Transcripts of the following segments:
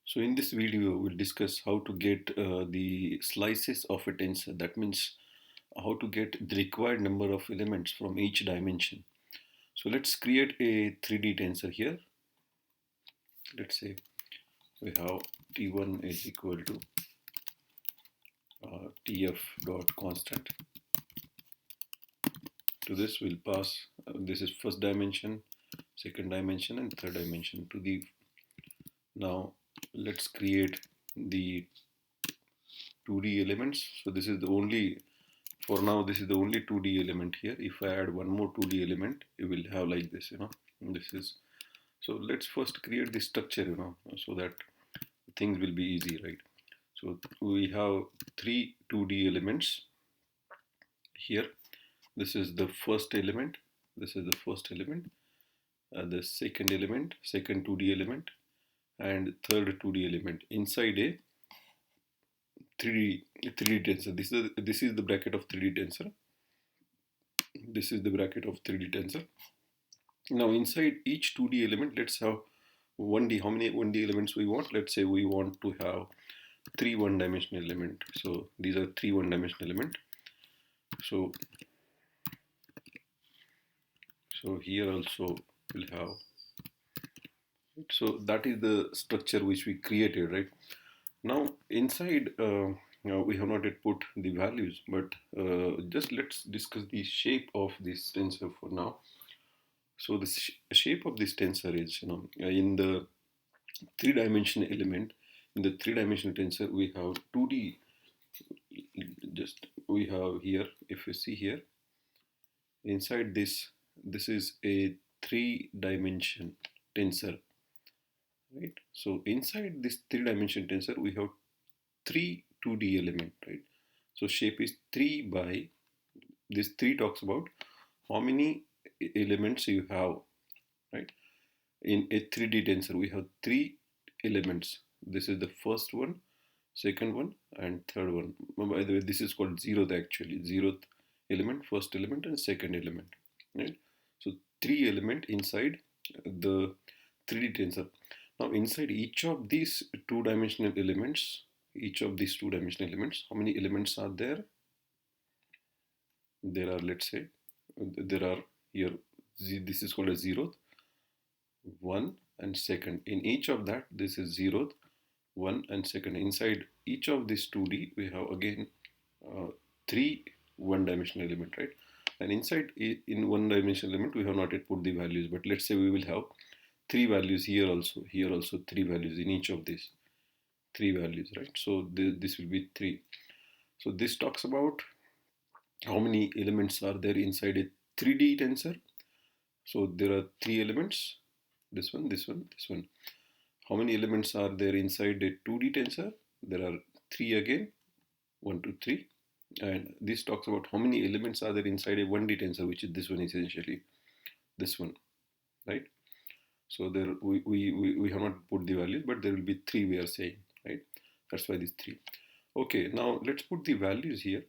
So in this video, we'll discuss how to get the slices of a tensor. That means how to get the required number of elements from each dimension. So let's create a 3D tensor here. Let's say we have T1 is equal to TF dot constant. To this we'll pass, this is first dimension, second dimension and third dimension to the, now let's create the 2D elements. So this is the only, for now this is the only 2D element here. If I add one more 2D element, it will have like this, this is, so let's first create the structure, so that things will be easy, right? So we have three 2D elements here. This is the first element, this is the first element, the second element, second 2D element, and third 2D element inside a 3D tensor. This is the bracket of 3D tensor. This is the bracket of 3D tensor. Now inside each 2D element, let's have 1D. How many 1D elements we want? Let's say we want to have three one-dimensional element. So these are three one-dimensional element. So here also we'll have. So that is the structure which we created, right? Now inside we have not yet put the values, but just let's discuss the shape of this tensor for now. So the shape of this tensor is, in the three-dimensional element, in the three-dimensional tensor, we have 2D, just we have here, if you see here, inside this is a three-dimension tensor, right? So inside this three-dimension tensor, we have three 2D element, right? So shape is 3 by, this 3 talks about how many elements you have, right? In a 3D tensor, we have three elements. This is the first one, second one, and third one. By the way, this is called zeroth actually. Zeroth element, first element, and second element, right? So three element inside the 3D tensor. Now inside each of these two-dimensional elements, how many elements are there? There are, let's say, there are here, this is called a zeroth, one and second. In each of that, this is zeroth, one and second. Inside each of these 2D, we have again three one-dimensional element, right? And inside in one-dimensional element, we have not yet put the values, but let's say we will have three values here also three values in each of these three values, right? So this will be 3. So this talks about how many elements are there inside a 3D tensor. So there are three elements, this one, this one, this one. How many elements are there inside a 2D tensor? There are 3 again, 1, 2, 3. And this talks about how many elements are there inside a 1D tensor, which is this one essentially, this one, right? So there we have not put the values, but there will be 3 we are saying, right? That's why this 3. Okay, now let's put the values here.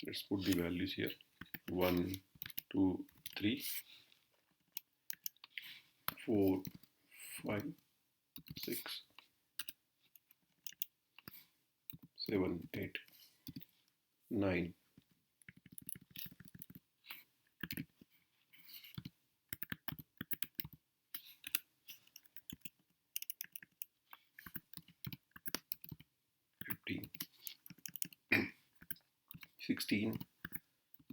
Let's put the values here. 1, 2, 3, 4, 5, 6, 7, 8, 9. 15, 16,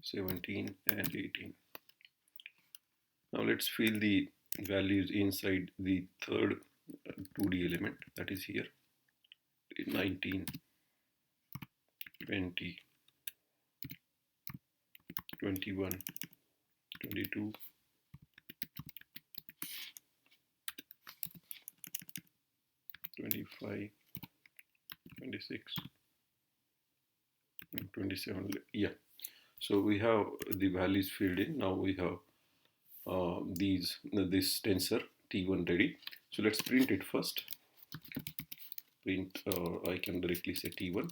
17, and 18. Now let's fill the values inside the third 2D element, that is here. 19, 20, 21, 22, 25, 26, and 27. Yeah, so we have the values filled in. Now we have this tensor T1 ready. So let's print it first. Print, I can directly say T1.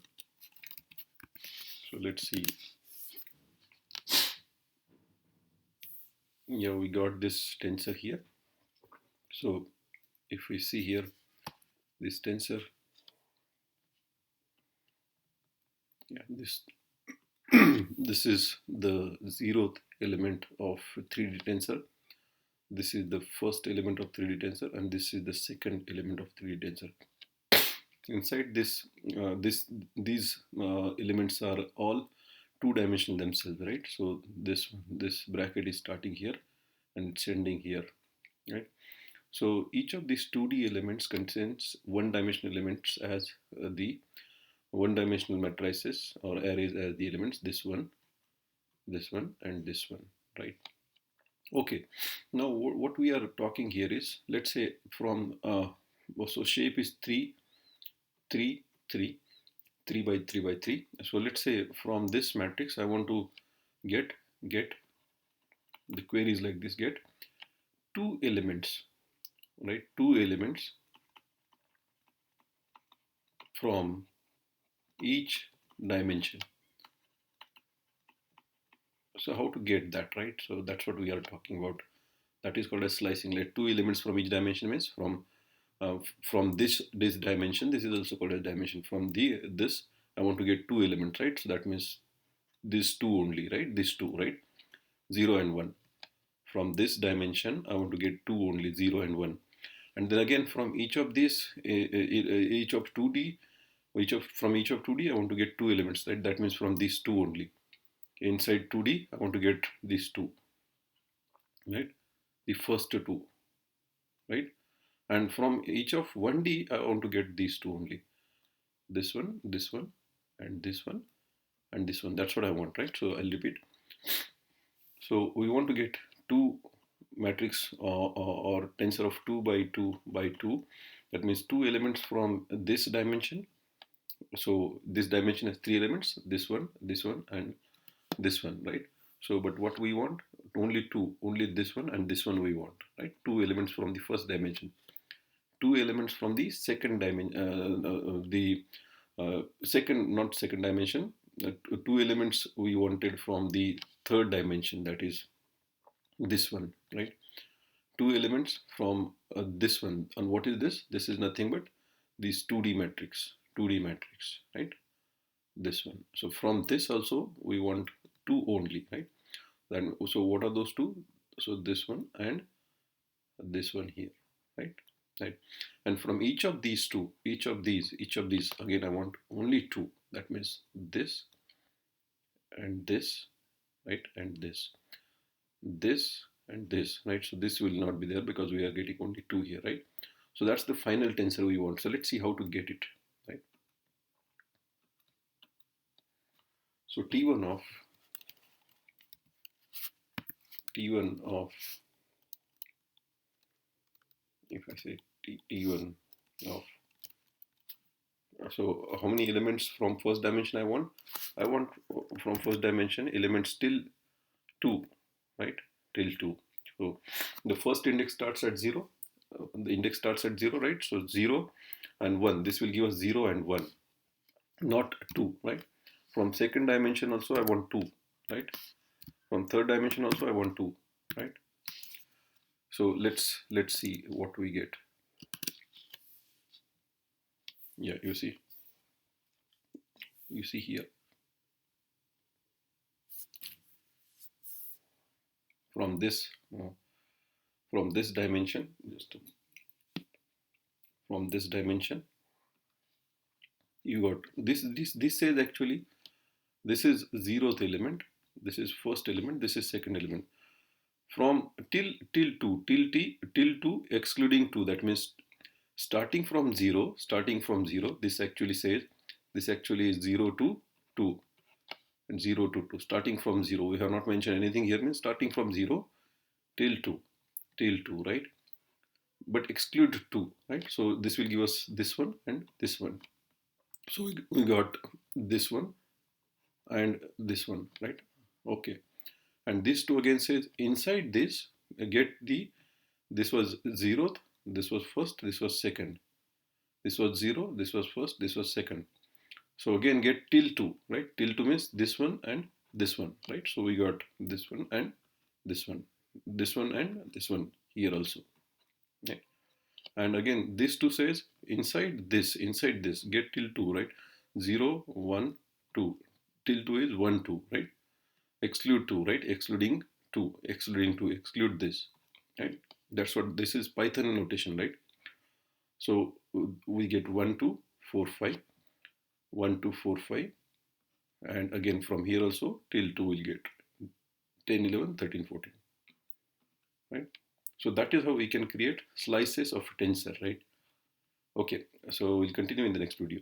So let's see. Yeah, we got this tensor here. So if we see here this tensor, yeah, this this is the zeroth element of 3D tensor. This is the first element of 3D tensor, and this is the second element of 3D tensor. Inside this, these elements are all two-dimensional themselves, right? So this bracket is starting here and it's ending here, right? So each of these 2D elements contains one-dimensional elements as the one-dimensional matrices or arrays as the elements. This one, and this one, right? Okay. Now what we are talking here is, let's say from so shape is 3, 3, 3, 3 by 3 by 3. So let's say from this matrix I want to get the query is like this: get two elements, right? Two elements from each dimension. So how to get that, right? So that's what we are talking about. That is called as slicing. Like two elements from each dimension means from this dimension. This is also called as dimension. From this I want to get two elements, right? So that means these two only, right? These two, right? 0 and 1. From this dimension I want to get two only, 0 and 1. And then again from each of these, each of 2D, from each of 2D I want to get two elements, right? That means from these two only. Inside 2D I want to get these two, right? The first two, right? And from each of 1D I want to get these two only. This one, and this one, and this one. That's what I want, right? So I'll repeat. So we want to get two matrix or tensor of 2 by 2 by 2. That means two elements from this dimension. So this dimension has three elements: this one, and this one, right? So but what we want, only two, only this one and this one we want, right? Two elements from the first dimension, two elements from the second dimension, the second, not second dimension, two elements we wanted from the third dimension, that is this one, right? Two elements from this one. And what is this? This is nothing but this 2D matrix, right? This one. So from this also we want two only, right? Then so what are those two? So this one and this one here, right? Right. And from each of these two, each of these, again I want only two. That means this and this, right? And this and this, right? So this will not be there because we are getting only two here, right? So that's the final tensor we want. So let's see how to get it, right? So T1 of if I say T1 of, so how many elements from first dimension I want? I want from first dimension elements till 2, right? Till 2. So the first index starts at 0. The index starts at 0, right? So 0 and 1. This will give us 0 and 1, not 2, right? From second dimension also I want 2, right? From third dimension also I want 2, right? So let's see what we get. Yeah, you see here, from this dimension, from this dimension you got this says actually this is 0th element, this is first element, this is second element. From till 2, till 2 excluding 2, that means starting from 0, this actually says, this actually is 0 to 2 and 0 to 2, starting from 0. We have not mentioned anything here, means starting from 0 till 2, right? But exclude 2, right? So this will give us this one and this one. So we got this one and this one, right? Okay. And this two again says inside this get this was 0th, this was first, this was second, this was 0, this was first, this was second. So again get till 2, right? Till 2 means this one and this one, right? So we got this one and this one, and this one here also, right? And again, this 2 says inside this, get till 2, right? 0, 1, 2. Till 2 is 1, 2, right? Exclude 2, right? Excluding 2, excluding 2, exclude this, right? That's what this is Python notation, right? So we get 1, 2, 4, 5, 1, 2, 4, 5, and again from here also till 2 will get 10, 11, 13, 14, right? So that is how we can create slices of tensor, right? Okay, so we'll continue in the next video.